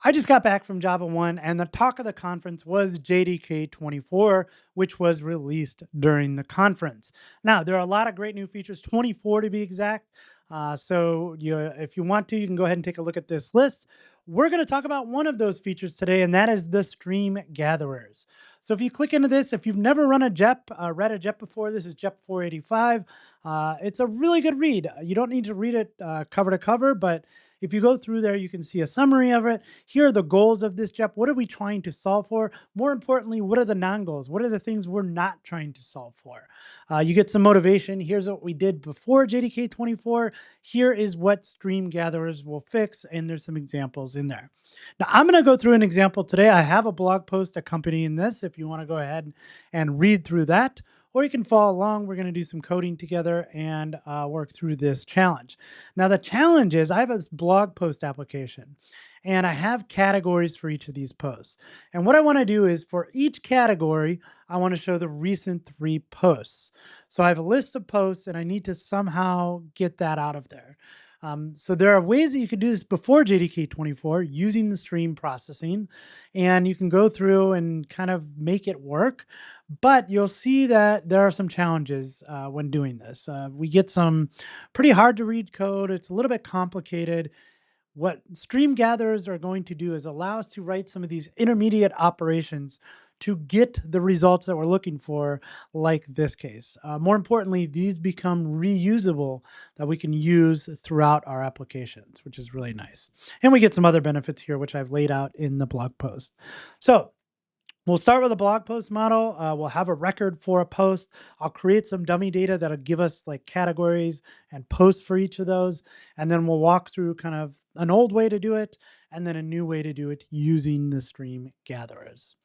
I just got back from Java 1, and the talk of the conference was JDK 24, which was released during the conference. Now, there are a lot of great new features, 24 to be exact. If you want to, you can go ahead and take a look at this list. We're going to talk about one of those features today, and that is the stream gatherers. So if you click into this, if you've never read a JEP before, this is JEP 485. It's a really good read. You don't need to read it cover to cover, but if you go through there, you can see a summary of it. Here are the goals of this JEP. What are we trying to solve for? More importantly, what are the non-goals? What are the things we're not trying to solve for? You get some motivation. Here's what we did before JDK 24. Here is what stream gatherers will fix, and there's some examples in there. Now, I'm going to go through an example today. I have a blog post accompanying this if you want to go ahead and read through that, or you can follow along. We're going to do some coding together and work through this challenge. Now, the challenge is I have this blog post application, and I have categories for each of these posts. And what I want to do is for each category, I want to show the recent 3 posts. So I have a list of posts, and I need to somehow get that out of there. So there are ways that you could do this before JDK 24 using the stream processing, and you can go through and kind of make it work. But you'll see that there are some challenges when doing this. We get some pretty hard to read code. It's a little bit complicated. What stream gatherers are going to do is allow us to write some of these intermediate operations to get the results that we're looking for, like this case. More importantly, these become reusable that we can use throughout our applications, which is really nice. And we get some other benefits here, which I've laid out in the blog post. So we'll start with a blog post model. We'll have a record for a post. I'll create some dummy data that'll give us like categories and posts for each of those. And then we'll walk through kind of an old way to do it and then a new way to do it using the stream gatherers.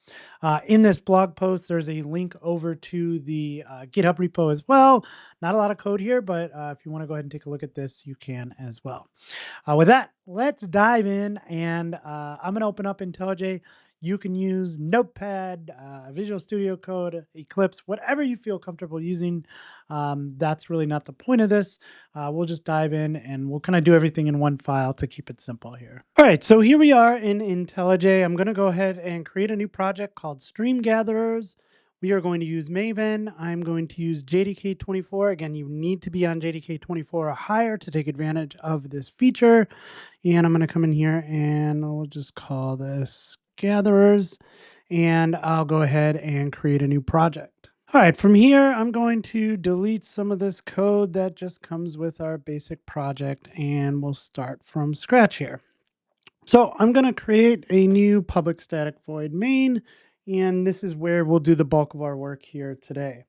In this blog post, there's a link over to the GitHub repo as well. Not a lot of code here, but if you want to go ahead and take a look at this, you can as well. With that, let's dive in, and I'm going to open up IntelliJ. You can use Notepad, Visual Studio Code, Eclipse, whatever you feel comfortable using. That's really not the point of this. We'll just dive in and we'll kind of do everything in one file to keep it simple here. All right, so here we are in IntelliJ. I'm going to go ahead and create a new project called Stream Gatherers. We are going to use Maven. I'm going to use JDK 24. Again, you need to be on JDK 24 or higher to take advantage of this feature. And I'm going to come in here and we'll just call this gatherers, and I'll go ahead and create a new project. All right, from here, I'm going to delete some of this code that just comes with our basic project, and we'll start from scratch here. So I'm going to create a new public static void main, and this is where we'll do the bulk of our work here today.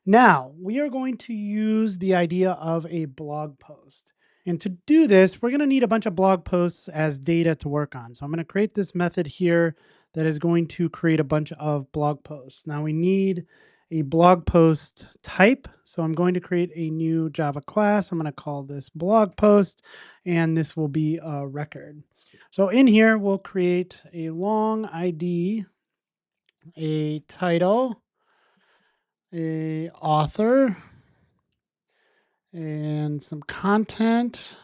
Now, we are going to use the idea of a blog post. And to do this, we're going to need a bunch of blog posts as data to work on. So I'm going to create this method here that is going to create a bunch of blog posts. Now we need a blog post type. So I'm going to create a new Java class. I'm going to call this blog post, and this will be a record. So in here, we'll create a long ID, a title, a author, and some content,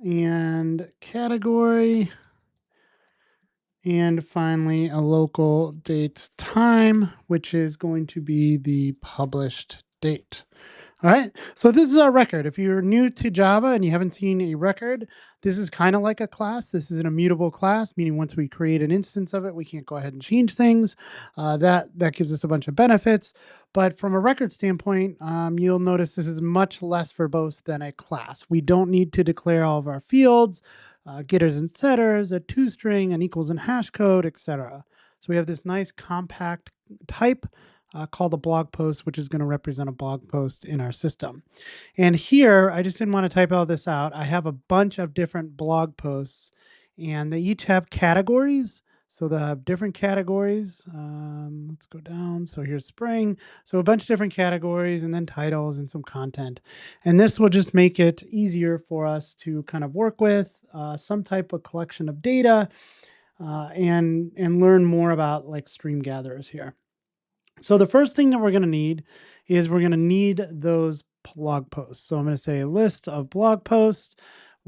and category, and finally a local date time, which is going to be the published date. All right, so this is our record. If you're new to Java and you haven't seen a record, this is kind of like a class. This is an immutable class, meaning once we create an instance of it, we can't go ahead and change things. That gives us a bunch of benefits. But from a record standpoint, you'll notice this is much less verbose than a class. We don't need to declare all of our fields, getters and setters, a toString, an equals and hash code, etc. So we have this nice compact type called a blog post, which is going to represent a blog post in our system. And here, I just didn't want to type all this out. I have a bunch of different blog posts, and they each have categories. So they have different categories. Let's go down. So here's spring. So a bunch of different categories, and then titles and some content. And this will just make it easier for us to kind of work with some type of collection of data and learn more about like stream gatherers here. So the first thing that we're going to need is we're going to need those blog posts. So I'm going to say a list of blog posts.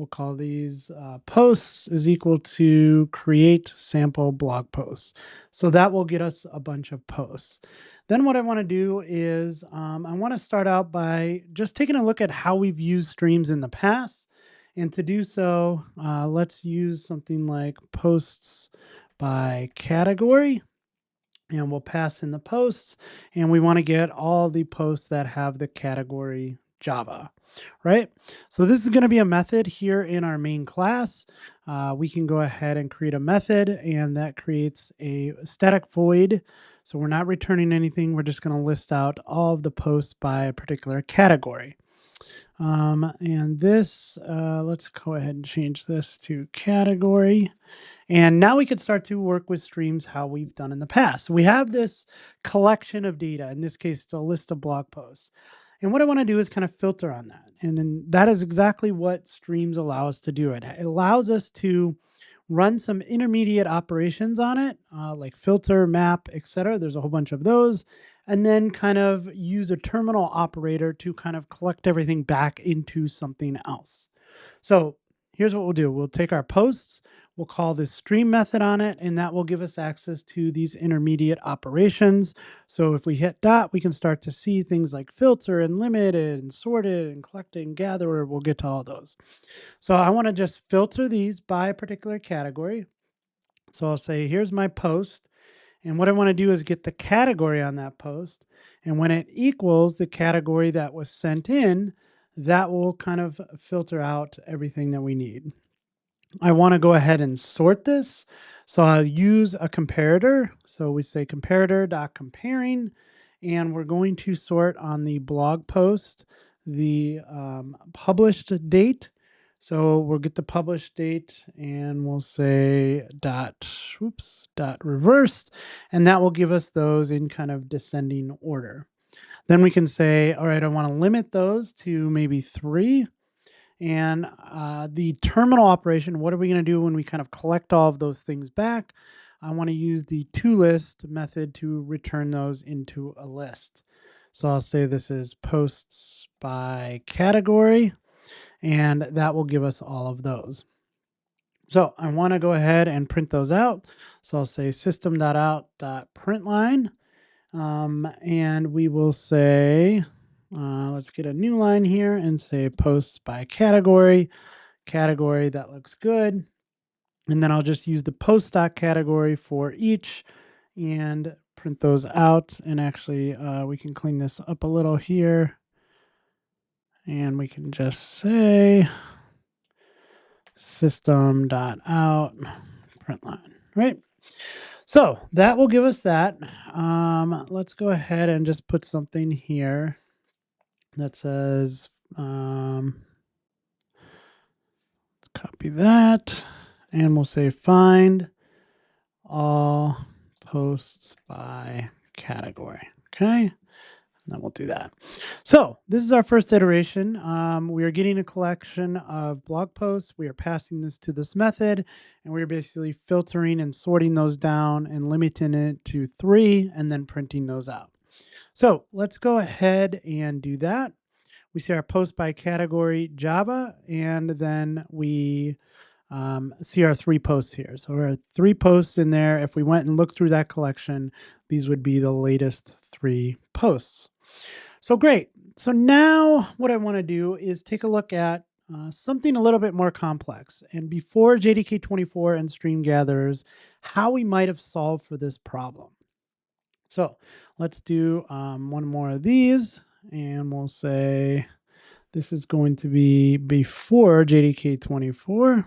We'll call these posts is equal to create sample blog posts. So that will get us a bunch of posts. Then what I want to do is I want to start out by just taking a look at how we've used streams in the past. And to do so, let's use something like posts by category. And we'll pass in the posts. And we want to get all the posts that have the category Java, right? So this is going to be a method here in our main class. We can go ahead and create a method, and that creates a static void. So we're not returning anything. We're just going to list out all of the posts by a particular category. And this, let's go ahead and change this to category. And now we can start to work with streams how we've done in the past. So we have this collection of data. In this case, it's a list of blog posts. And what I want to do is kind of filter on that. And then that is exactly what streams allow us to do. It allows us to run some intermediate operations on it, like filter, map, etc. There's a whole bunch of those. And then kind of use a terminal operator to kind of collect everything back into something else. So here's what we'll do. We'll take our posts, we'll call this stream method on it, and that will give us access to these intermediate operations. So if we hit dot, we can start to see things like filter and limited and sorted and collected and gatherer. We'll get to all those. So I want to just filter these by a particular category. So I'll say, here's my post. And what I want to do is get the category on that post. And when it equals the category that was sent in, that will kind of filter out everything that we need. I want to go ahead and sort this. So I'll use a comparator. So we say comparator.comparing, and we're going to sort on the blog post, the published date. So we'll get the published date and we'll say dot reversed, and that will give us those in kind of descending order. Then we can say, all right, I want to limit those to maybe 3. And the terminal operation, what are we going to do when we kind of collect all of those things back? I want to use the toList method to return those into a list. So I'll say this is posts by category, and that will give us all of those. So I want to go ahead and print those out. So I'll say system.out.println, and we will say, let's get a new line here and say posts by category. Category, that looks good. And then I'll just use the post.category for each and print those out. And actually, we can clean this up a little here. And we can just say system.out println, right? So that will give us that. Let's go ahead and just put something here that says, let's copy that, and we'll say find all posts by category. Okay. And then we'll do that. So this is our first iteration. We are getting a collection of blog posts. We are passing this to this method, and we're basically filtering and sorting those down and limiting it to 3 and then printing those out. So let's go ahead and do that. We see our post by category Java, and then we see our 3 posts here. So there are 3 posts in there. If we went and looked through that collection, these would be the latest 3 posts. So great. So now what I want to do is take a look at something a little bit more complex. And before JDK 24 and stream gatherers, how we might have solved for this problem. So let's do one more of these, and we'll say this is going to be before JDK 24.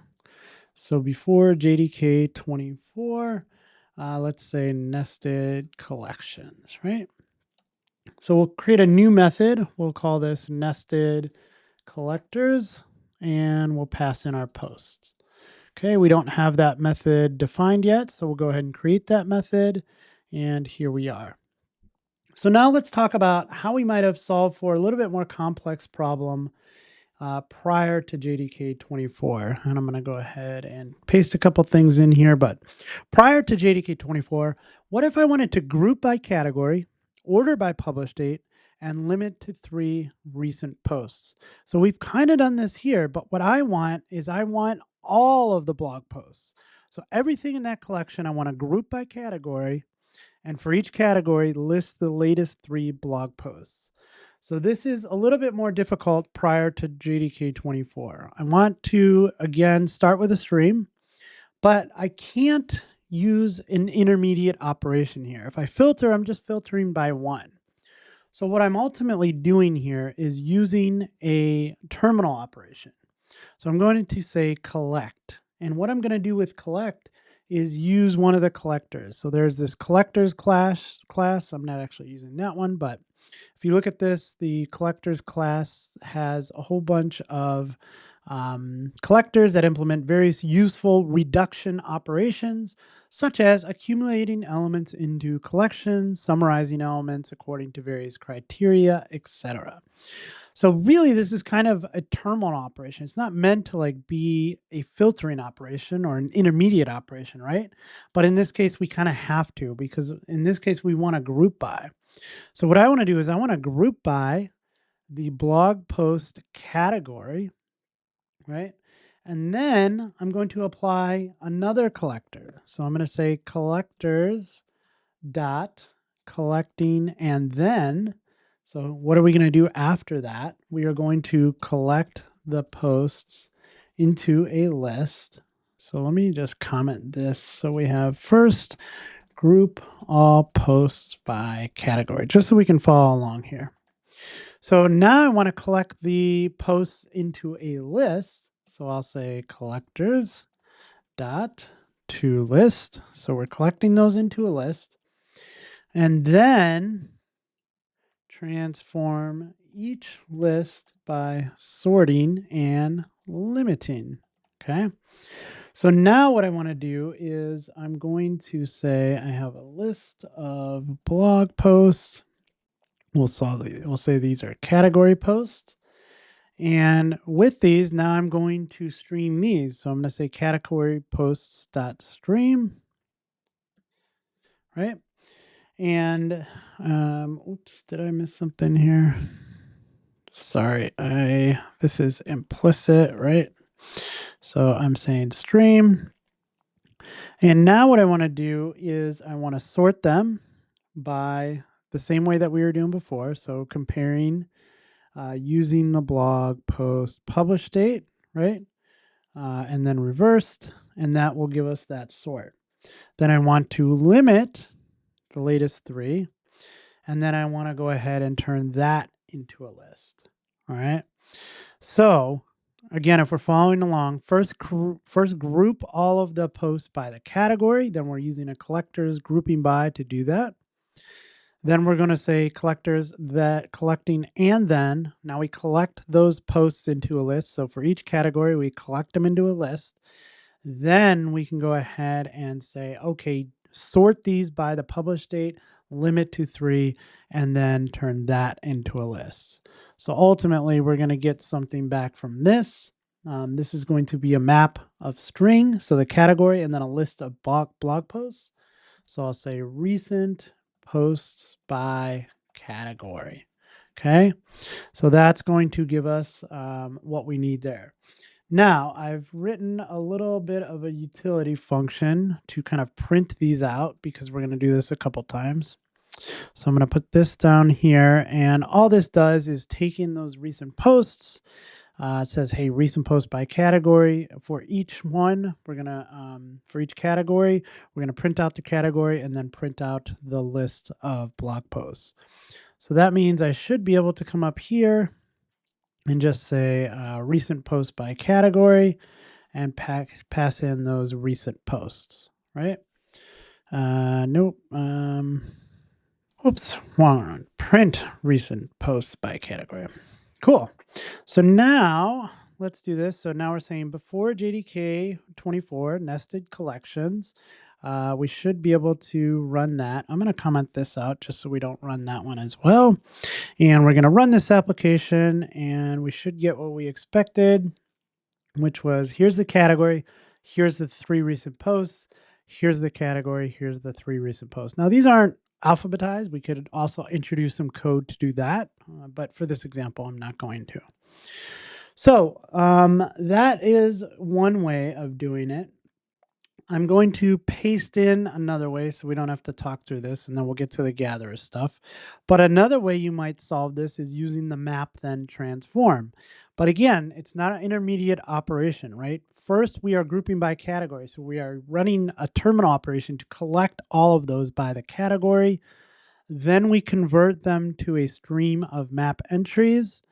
So before JDK 24, let's say nested collections, right? So we'll create a new method. We'll call this nested collectors, and we'll pass in our posts. Okay, we don't have that method defined yet, so we'll go ahead and create that method, and here we are. So now let's talk about how we might have solved for a little bit more complex problem prior to JDK 24. And I'm going to go ahead and paste a couple things in here. But prior to JDK 24, what if I wanted to group by category, order by publish date, and limit to 3 recent posts. So we've kind of done this here, but what I want is I want all of the blog posts. So everything in that collection, I want to group by category, and for each category, list the latest 3 blog posts. So this is a little bit more difficult prior to JDK 24. I want to, again, start with a stream, but I can't use an intermediate operation here. If I filter, I'm just filtering by 1. So what I'm ultimately doing here is using a terminal operation. So I'm going to say collect. And what I'm going to do with collect is use one of the collectors. So there's this collectors class. I'm not actually using that one, but if you look at this, the collectors class has a whole bunch of collectors that implement various useful reduction operations, such as accumulating elements into collections, summarizing elements according to various criteria, etc. So really, this is kind of a terminal operation. It's not meant to like be a filtering operation or an intermediate operation, right? But in this case, we kind of have to, because in this case, we want to group by. So what I want to do is I want to group by the blog post category, right? And then I'm going to apply another collector. So I'm going to say collectors dot collecting, and then, so what are we going to do after that? We are going to collect the posts into a list. So let me just comment this. So we have first group all posts by category, just so we can follow along here. So now I want to collect the posts into a list. So I'll say collectors dot to list. So we're collecting those into a list. And then transform each list by sorting and limiting. Okay. So now what I want to do is I'm going to say I have a list of blog posts. We'll say these are category posts. And with these, now I'm going to stream these. So I'm going to say category posts dot stream, right? And oops, did I miss something here? Sorry, this is implicit, right? So I'm saying stream. And now what I want to do is I want to sort them by the same way that we were doing before. So comparing using the blog post publish date, right? And then reversed, and that will give us that sort. Then I want to limit the latest 3, and then I want to go ahead and turn that into a list. All right. So again, if we're following along, first group all of the posts by the category. Then we're using a collectors grouping by to do that. Then we're going to say collectors that collecting, and then now we collect those posts into a list. So for each category, we collect them into a list. Then we can go ahead and say, okay, sort these by the publish date, limit to 3, and then turn that into a list. So ultimately, we're going to get something back from this. This is going to be a map of string, so the category, and then a list of blog posts. So I'll say recent posts by category. Okay, so that's going to give us what we need there. Now I've written a little bit of a utility function to kind of print these out, because we're going to do this a couple times. So I'm going to put this down here, and all this does is take in those recent posts. It says, hey, recent post by category. For each one, we're going to, for each category, we're going to print out the category and then print out the list of blog posts. So that means I should be able to come up here and just say recent post by category and pass in those recent posts, right? Nope. Oops, wrong one. Print recent posts by category. Cool. So now let's do this. So now we're saying before JDK 24 nested collections, we should be able to run that. I'm going to comment this out just so we don't run that one as well. And we're going to run this application, and we should get what we expected, which was here's the category, here's the 3 recent posts, here's the category, here's the 3 recent posts. Now, these aren't alphabetized. We could also introduce some code to do that, but for this example, I'm not going to. So that is one way of doing it. I'm going to paste in another way so we don't have to talk through this, and then we'll get to the gatherer stuff. But another way you might solve this is using the map then transform. But again, it's not an intermediate operation, right? First, we are grouping by category. So we are running a terminal operation to collect all of those by the category. Then we convert them to a stream of map entries.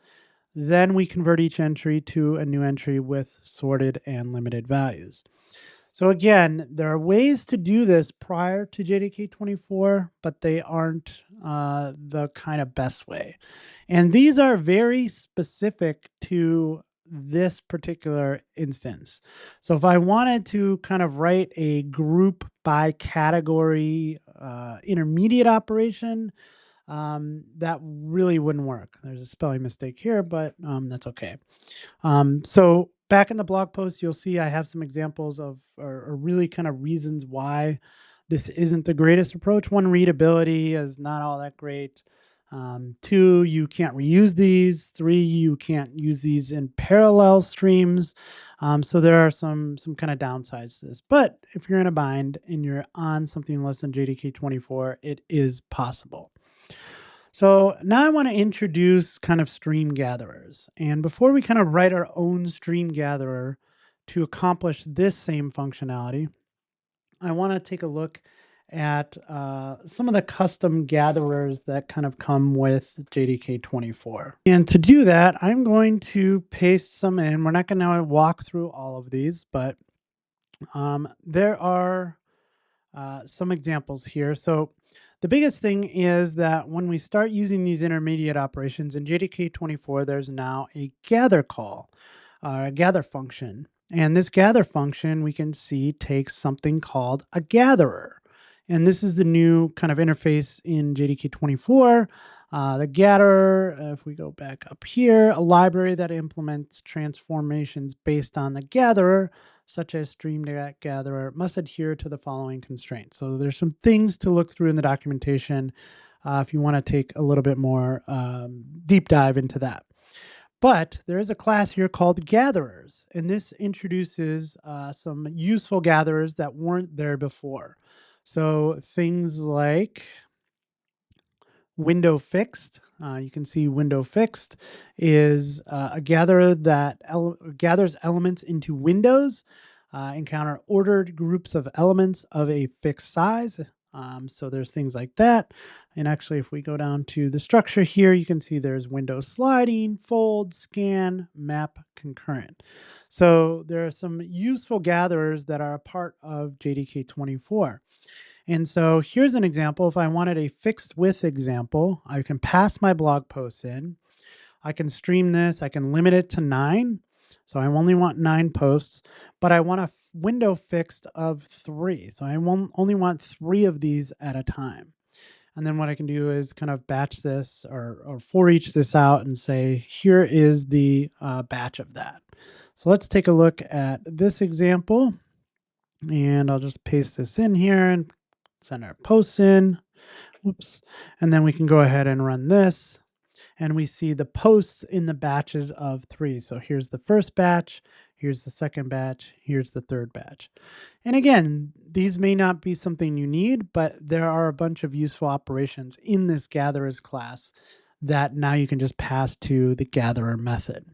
Then we convert each entry to a new entry with sorted and limited values. So again, there are ways to do this prior to JDK 24, but they aren't the kind of best way. And these are very specific to this particular instance. So if I wanted to kind of write a group by category intermediate operation, that really wouldn't work. There's a spelling mistake here, but that's okay. So back in the blog post, you'll see I have some examples of or really kind of reasons why this isn't the greatest approach. One, readability is not all that great. Two, you can't reuse these. Three, you can't use these in parallel streams. So there are some kind of downsides to this. But if you're in a bind and you're on something less than JDK 24, it is possible. So now I want to introduce kind of stream gatherers. And before we kind of write our own stream gatherer to accomplish this same functionality, I want to take a look at some of the custom gatherers that kind of come with JDK 24. And to do that, I'm going to paste some in. We're not going to walk through all of these, but there are some examples here. So the biggest thing is that when we start using these intermediate operations in JDK 24, there's now a gather call, a gather function. And this gather function we can see takes something called a gatherer. And this is the new kind of interface in JDK 24. The gatherer, if we go back up here, a library that implements transformations based on the gatherer, such as stream gatherer, must adhere to the following constraints. So there's some things to look through in the documentation if you want to take a little bit more deep dive into that. But there is a class here called gatherers, and this introduces some useful gatherers that weren't there before. So things like window fixed. You can see window fixed is a gatherer that gathers elements into windows, encounter ordered groups of elements of a fixed size. So there's things like that. And actually, if we go down to the structure here, you can see there's window sliding, fold, scan, map, concurrent. So there are some useful gatherers that are a part of JDK 24. And so here's an example. If I wanted a fixed width example, I can pass my blog posts in. I can stream this. I can limit it to 9. So I only want 9 posts, but I want a window fixed of 3. So I only want 3 of these at a time. And then what I can do is kind of batch this or for each this out and say, here is the batch of that. So let's take a look at this example. And I'll just paste this in here and send our posts in. Whoops. And then we can go ahead and run this. And we see the posts in the batches of 3. So here's the first batch, here's the second batch, here's the third batch. And again, these may not be something you need, but there are a bunch of useful operations in this gatherers class that now you can just pass to the gatherer method.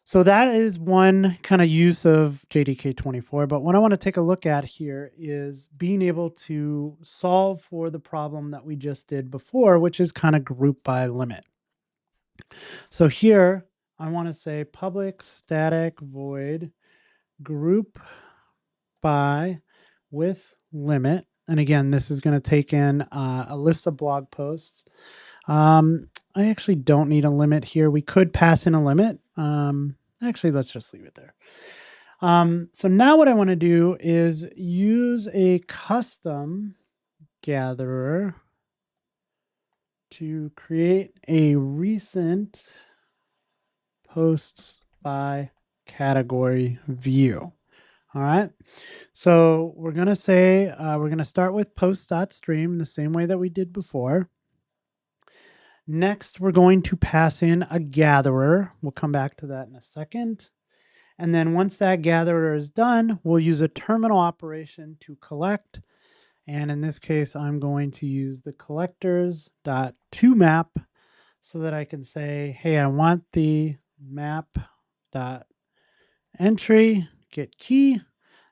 So that is one kind of use of JDK 24. But what I want to take a look at here is being able to solve for the problem that we just did before, which is kind of group by limit. So here I want to say public static void group by with limit. And again, this is going to take in a list of blog posts. I actually don't need a limit here. We could pass in a limit. Actually, let's just leave it there. So now what I want to do is use a custom gatherer to create a recent posts by category view. All right. So we're going to say, we're going to start with post.stream the same way that we did before. Next, we're going to pass in a gatherer. We'll come back to that in a second. And then once that gatherer is done, we'll use a terminal operation to collect. And in this case, I'm going to use the collectors.toMap so that I can say, hey, I want the map.entry get key.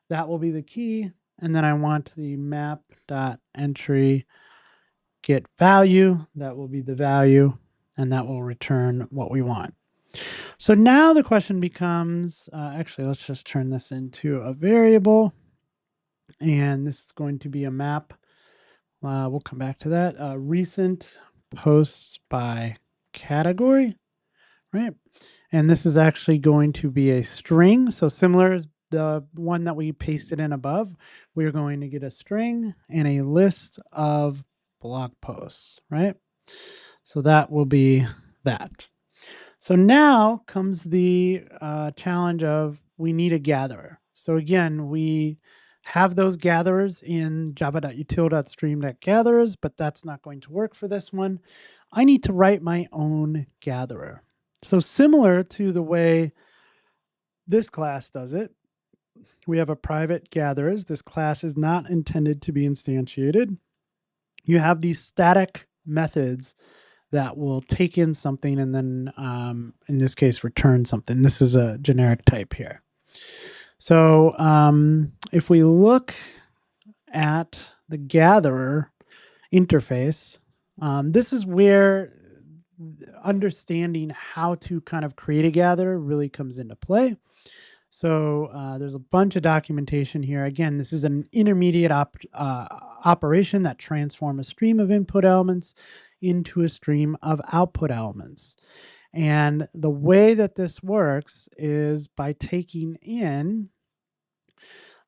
That will be the key. And then I want the map.entry get value. That will be the value. And that will return what we want. So now the question becomes, actually, let's just turn this into a variable. And this is going to be a map. We'll come back to that. Recent posts by category, right? And this is actually going to be a string. So similar as the one that we pasted in above, we're going to get a string and a list of blog posts, right? So that will be that. So now comes the challenge of we need a gatherer. So again, we have those gatherers in java.util.stream.gatherers, but that's not going to work for this one. I need to write my own gatherer. So similar to the way this class does it, we have a private gatherers. This class is not intended to be instantiated. You have these static methods that will take in something and then, in this case, return something. This is a generic type here. So if we look at the gatherer interface, this is where understanding how to kind of create a gatherer really comes into play. So there's a bunch of documentation here. Again, this is an intermediate operation that transforms a stream of input elements into a stream of output elements. And the way that this works is by taking in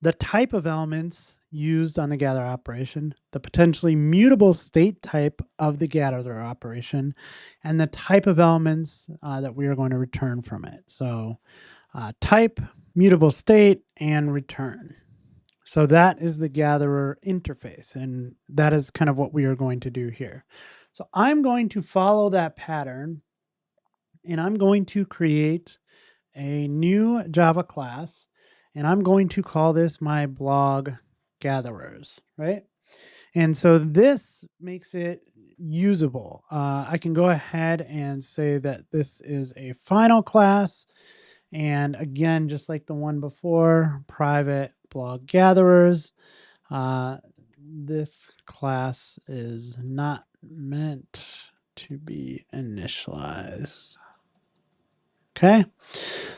the type of elements used on the gather operation, the potentially mutable state type of the gather operation, and the type of elements that we are going to return from it. So type, mutable state, and return. So that is the gatherer interface, and that is kind of what we are going to do here. So I'm going to follow that pattern, and I'm going to create a new Java class, and I'm going to call this my blog gatherers, right? And so this makes it usable. I can go ahead and say that this is a final class. And again, just like the one before, private blog gatherers, this class is not meant to be initialized. Okay.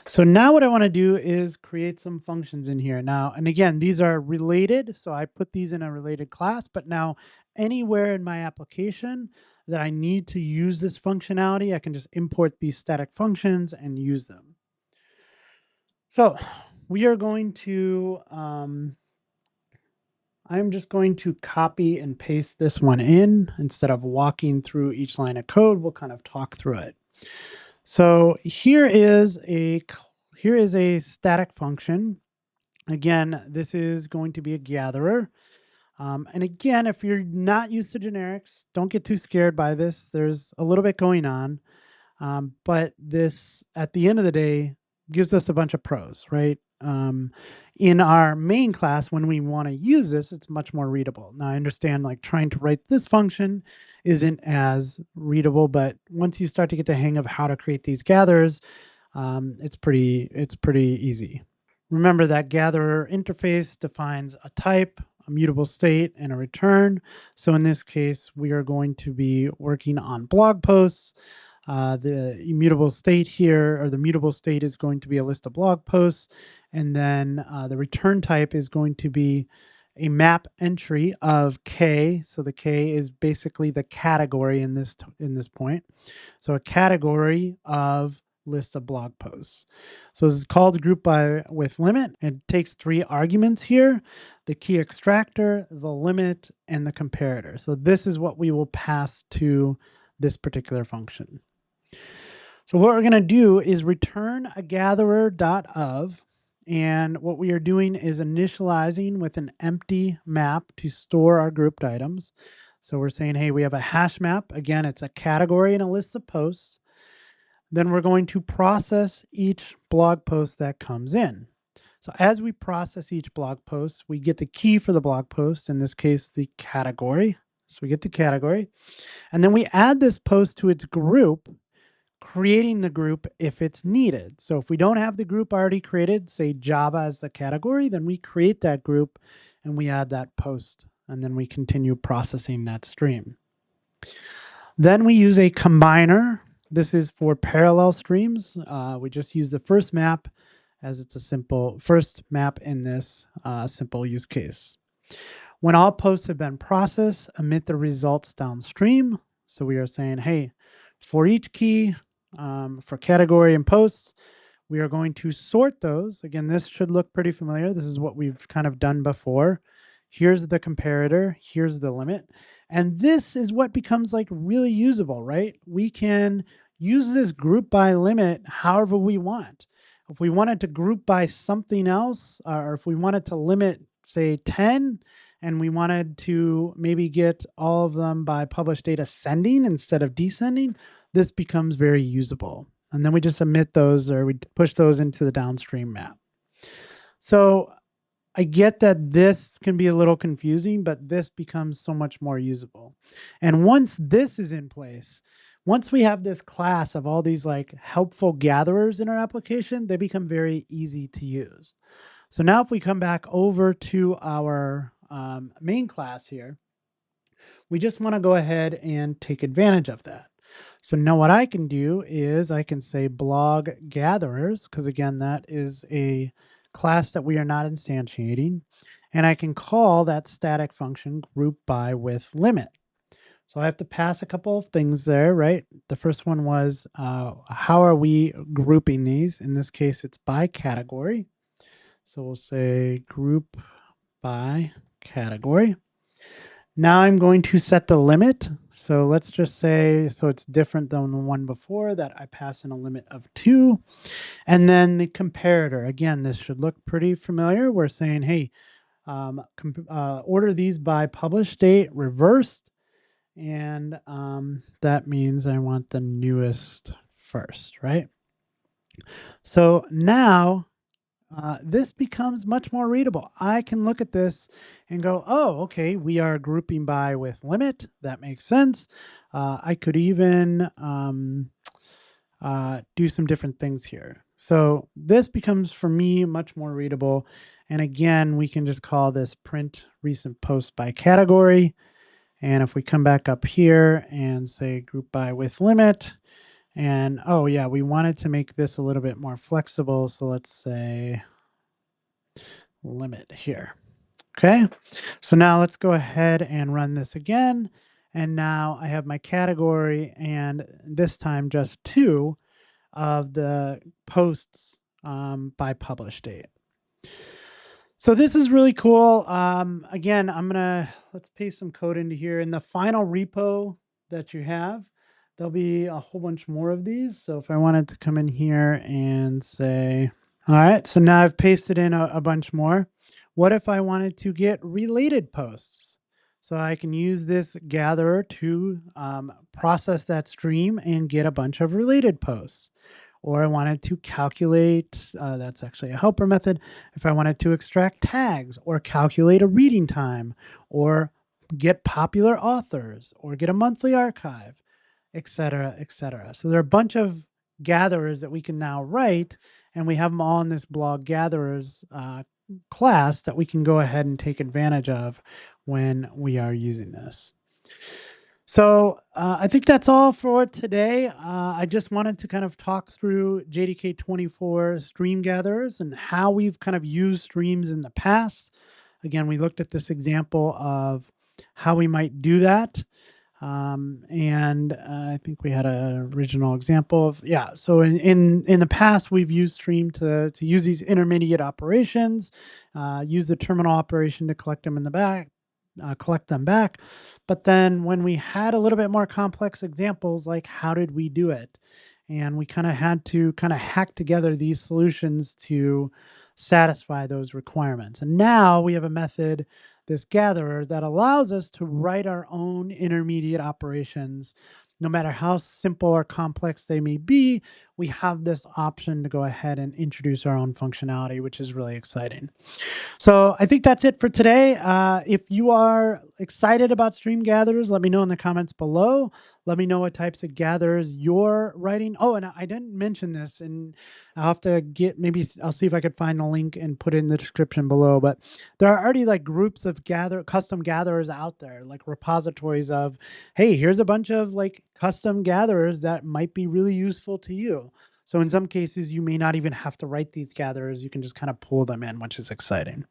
So now what I want to do is create some functions in here now. And again, these are related. So I put these in a related class, but now anywhere in my application that I need to use this functionality, I can just import these static functions and use them. So we are going to, I'm just going to copy and paste this one in instead of walking through each line of code. We'll kind of talk through it. So here is a static function. Again, this is going to be a gatherer. And again, if you're not used to generics, don't get too scared by this. There's a little bit going on. But this, at the end of the day, gives us a bunch of pros, right? In our main class, when we want to use this, it's much more readable. Now, I understand like trying to write this function isn't as readable, but once you start to get the hang of how to create these gatherers, it's pretty easy. Remember that gatherer interface defines a type, a mutable state, and a return. So in this case, we are going to be working on blog posts. The immutable state here, or the mutable state, is going to be a list of blog posts. And then the return type is going to be a map entry of K. So the K is basically the category in this point. So a category of list of blog posts. So this is called group by with limit. It takes 3 arguments here: the key extractor, the limit, and the comparator. So this is what we will pass to this particular function. So what we're going to do is return a gatherer.of, And what we are doing is initializing with an empty map to store our grouped items. So we're saying, hey, we have a hash map. Again, it's a category and a list of posts. Then we're going to process each blog post that comes in. So as we process each blog post, we get the key for the blog post, in this case, the category. So we get the category, and then we add this post to its group, creating the group if it's needed. So if we don't have the group already created, say Java as the category, then we create that group and we add that post, and then we continue processing that stream. Then we use a combiner. This is for parallel streams. We just use the first map as it's a simple first map in this simple use case. When all posts have been processed, emit the results downstream. So we are saying, hey, for each key, for category and posts, we are going to sort those. Again, this should look pretty familiar. This is what we've kind of done before. Here's the comparator, here's the limit. And this is what becomes like really usable, right? We can use this group by limit however we want. If we wanted to group by something else, or if we wanted to limit, say 10, and we wanted to maybe get all of them by published date ascending instead of descending, this becomes very usable. And then we just emit those, or we push those into the downstream map. So I get that this can be a little confusing, but this becomes so much more usable. And once this is in place, once we have this class of all these like helpful gatherers in our application, they become very easy to use. So now if we come back over to our main class here, we just want to go ahead and take advantage of that. So now what I can do is I can say blog gatherers, because again, that is a class that we are not instantiating. And I can call that static function group by with limit. So I have to pass a couple of things there, right? The first one was how are we grouping these? In this case, it's by category. So we'll say group by category. Now I'm going to set the limit. So let's just say, so it's different than the one before that I pass in a limit of 2. And then the comparator, again, this should look pretty familiar. We're saying, hey, order these by published date reversed. And that means I want the newest first, right? So now this becomes much more readable. I can look at this and go, oh, okay, we are grouping by with limit. That makes sense. I could even do some different things here. So this becomes, for me, much more readable. And again, we can just call this print recent posts by category. And if we come back up here and say group by with limit, and oh yeah, we wanted to make this a little bit more flexible. So let's say limit here. Okay, so now let's go ahead and run this again. And now I have my category, and this time just 2 of the posts by published date. So this is really cool. Again, let's paste some code into here. In the final repo that you have, there'll be a whole bunch more of these. So if I wanted to come in here and say, all right, so now I've pasted in a bunch more. What if I wanted to get related posts? So I can use this gatherer to process that stream and get a bunch of related posts. Or I wanted to calculate, that's actually a helper method, if I wanted to extract tags or calculate a reading time or get popular authors or get a monthly archive, et cetera, et cetera. So there are a bunch of gatherers that we can now write, and we have them all in this blog gatherers class that we can go ahead and take advantage of when we are using this. So I think that's all for today. I just wanted to kind of talk through JDK 24 stream gatherers and how we've kind of used streams in the past. Again, we looked at this example of how we might do that. I think we had an original example of, yeah. So in the past, we've used stream to use these intermediate operations, use the terminal operation to collect them in the back, collect them back. But then when we had a little bit more complex examples, like how did we do it? And we kind of had to kind of hack together these solutions to satisfy those requirements. And now we have a method, this gatherer, that allows us to write our own intermediate operations. No matter how simple or complex they may be, we have this option to go ahead and introduce our own functionality, which is really exciting. So I think that's it for today. If you are excited about stream gatherers, let me know in the comments below. Let me know what types of gatherers you're writing. Oh, and I didn't mention this, and I'll have to get, maybe I'll see if I could find the link and put it in the description below. But there are already like groups of custom gatherers out there, like repositories of, hey, here's a bunch of like custom gatherers that might be really useful to you. So in some cases, you may not even have to write these gatherers. You can just kind of pull them in, which is exciting.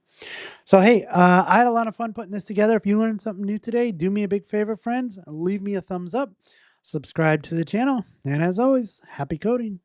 So, hey, I had a lot of fun putting this together. If you learned something new today, do me a big favor, friends. Leave me a thumbs up, subscribe to the channel, and as always, happy coding.